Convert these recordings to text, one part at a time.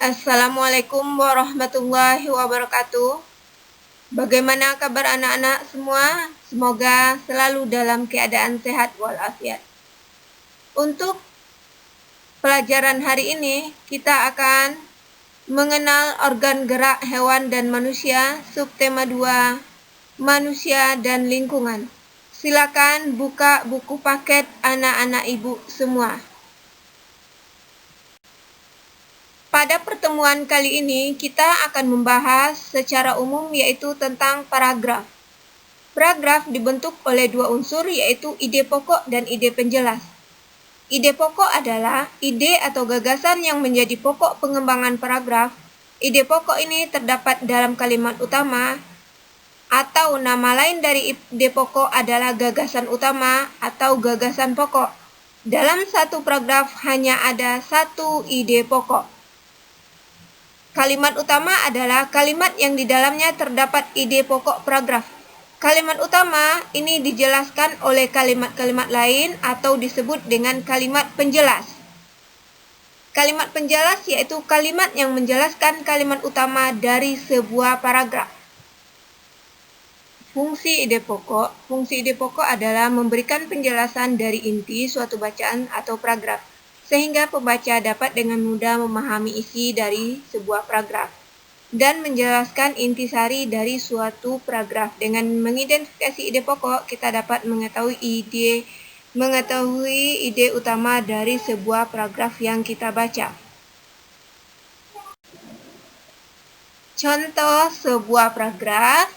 Assalamualaikum warahmatullahi wabarakatuh. Bagaimana kabar anak-anak semua? Semoga selalu dalam keadaan sehat walafiat. Untuk pelajaran hari ini, kita akan mengenal organ gerak hewan dan manusia, subtema 2, manusia dan lingkungan. Silakan buka buku paket anak-anak ibu semua. Pada pertemuan kali ini, kita akan membahas secara umum yaitu tentang paragraf. Paragraf dibentuk oleh dua unsur yaitu ide pokok dan ide penjelas. Ide pokok adalah ide atau gagasan yang menjadi pokok pengembangan paragraf. Ide pokok ini terdapat dalam kalimat utama atau nama lain dari ide pokok adalah gagasan utama atau gagasan pokok. Dalam satu paragraf hanya ada satu ide pokok. Kalimat utama adalah kalimat yang di dalamnya terdapat ide pokok paragraf. Kalimat utama ini dijelaskan oleh kalimat-kalimat lain atau disebut dengan kalimat penjelas. Kalimat penjelas yaitu kalimat yang menjelaskan kalimat utama dari sebuah paragraf. Fungsi ide pokok. Fungsi ide pokok adalah memberikan penjelasan dari inti suatu bacaan atau paragraf, sehingga pembaca dapat dengan mudah memahami isi dari sebuah paragraf dan menjelaskan intisari dari suatu paragraf. Dengan mengidentifikasi ide pokok, kita dapat mengetahui ide utama dari sebuah paragraf yang kita baca. Contoh sebuah paragraf.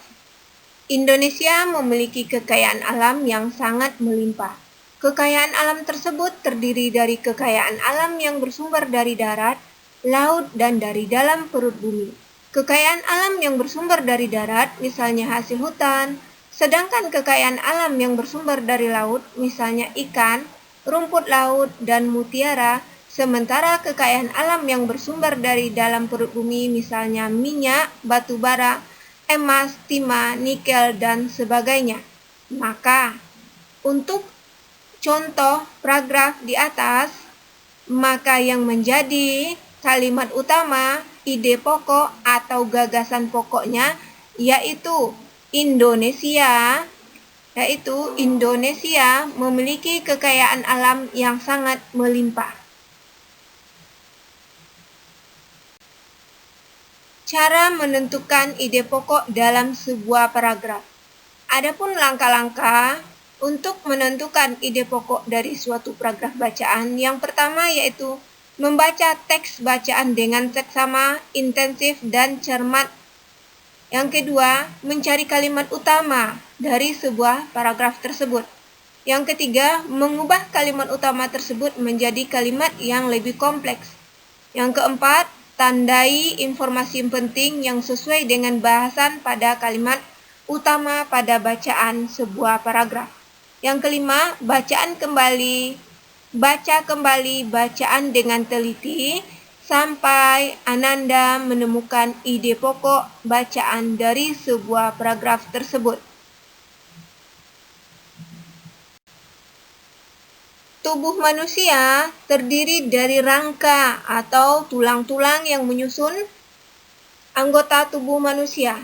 Indonesia memiliki kekayaan alam yang sangat melimpah. Kekayaan alam tersebut terdiri dari kekayaan alam yang bersumber dari darat, laut, dan dari dalam perut bumi. Kekayaan alam yang bersumber dari darat, misalnya hasil hutan, sedangkan kekayaan alam yang bersumber dari laut, misalnya ikan, rumput laut, dan mutiara, sementara kekayaan alam yang bersumber dari dalam perut bumi, misalnya minyak, batu bara, emas, timah, nikel, dan sebagainya. Maka, untuk contoh paragraf di atas, maka yang menjadi kalimat utama, ide pokok atau gagasan pokoknya yaitu Indonesia memiliki kekayaan alam yang sangat melimpah. Cara menentukan ide pokok dalam sebuah paragraf. Adapun langkah-langkah untuk menentukan ide pokok dari suatu paragraf bacaan, yang pertama yaitu membaca teks bacaan dengan seksama, intensif, dan cermat. Yang kedua, mencari kalimat utama dari sebuah paragraf tersebut. Yang ketiga, mengubah kalimat utama tersebut menjadi kalimat yang lebih kompleks. Yang keempat, tandai informasi penting yang sesuai dengan bahasan pada kalimat utama pada bacaan sebuah paragraf. Yang kelima, baca kembali bacaan dengan teliti sampai Ananda menemukan ide pokok bacaan dari sebuah paragraf tersebut. Tubuh manusia terdiri dari rangka atau tulang-tulang yang menyusun anggota tubuh manusia.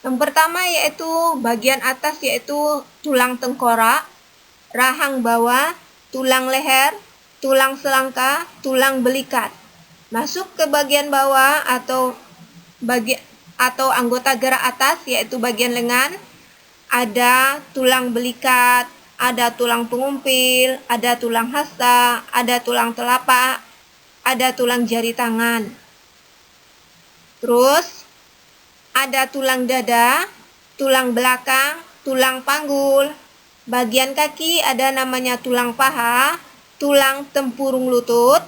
Yang pertama yaitu bagian atas yaitu tulang tengkorak, rahang bawah, tulang leher, tulang selangka, tulang belikat. Masuk ke bagian bawah atau anggota gerak atas yaitu bagian lengan, ada tulang belikat, ada tulang pengumpil, ada tulang hasta, ada tulang telapak, ada tulang jari tangan. Terus ada tulang dada, tulang belakang, tulang panggul. Bagian kaki ada namanya tulang paha, tulang tempurung lutut,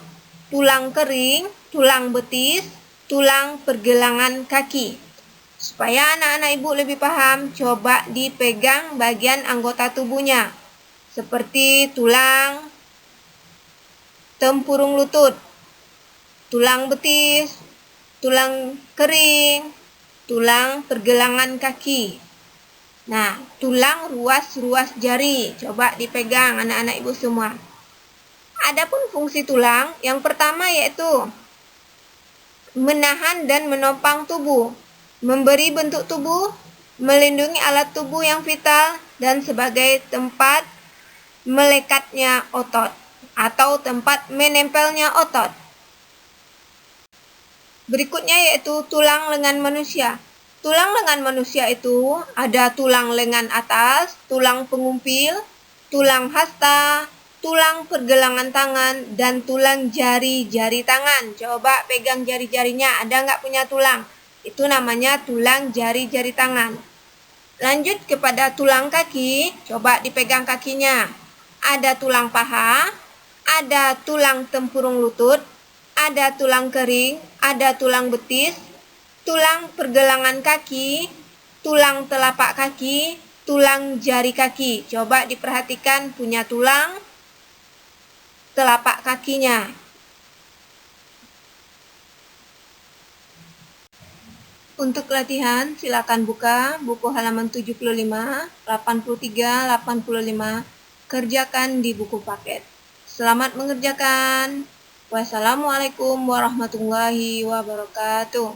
tulang kering, tulang betis, tulang pergelangan kaki. Supaya anak-anak ibu lebih paham, coba dipegang bagian anggota tubuhnya, seperti tulang tempurung lutut, tulang betis, tulang kering, tulang pergelangan kaki. Nah, tulang ruas-ruas jari, coba dipegang anak-anak ibu semua. Adapun fungsi tulang, yang pertama yaitu menahan dan menopang tubuh, memberi bentuk tubuh, melindungi alat tubuh yang vital, dan sebagai tempat melekatnya otot atau tempat menempelnya otot. Berikutnya yaitu tulang lengan manusia. Tulang lengan manusia itu ada tulang lengan atas, tulang pengumpil, tulang hasta, tulang pergelangan tangan, dan tulang jari-jari tangan. Coba pegang jari-jarinya, ada nggak punya tulang? Itu namanya tulang jari-jari tangan. Lanjut kepada tulang kaki, coba dipegang kakinya. Ada tulang paha, ada tulang tempurung lutut, ada tulang kering, ada tulang betis, tulang pergelangan kaki, tulang telapak kaki, tulang jari kaki. Coba diperhatikan punya tulang telapak kakinya. Untuk latihan, silakan buka buku halaman 75, 83, 85, kerjakan di buku paket. Selamat mengerjakan. Wassalamualaikum warahmatullahi wabarakatuh.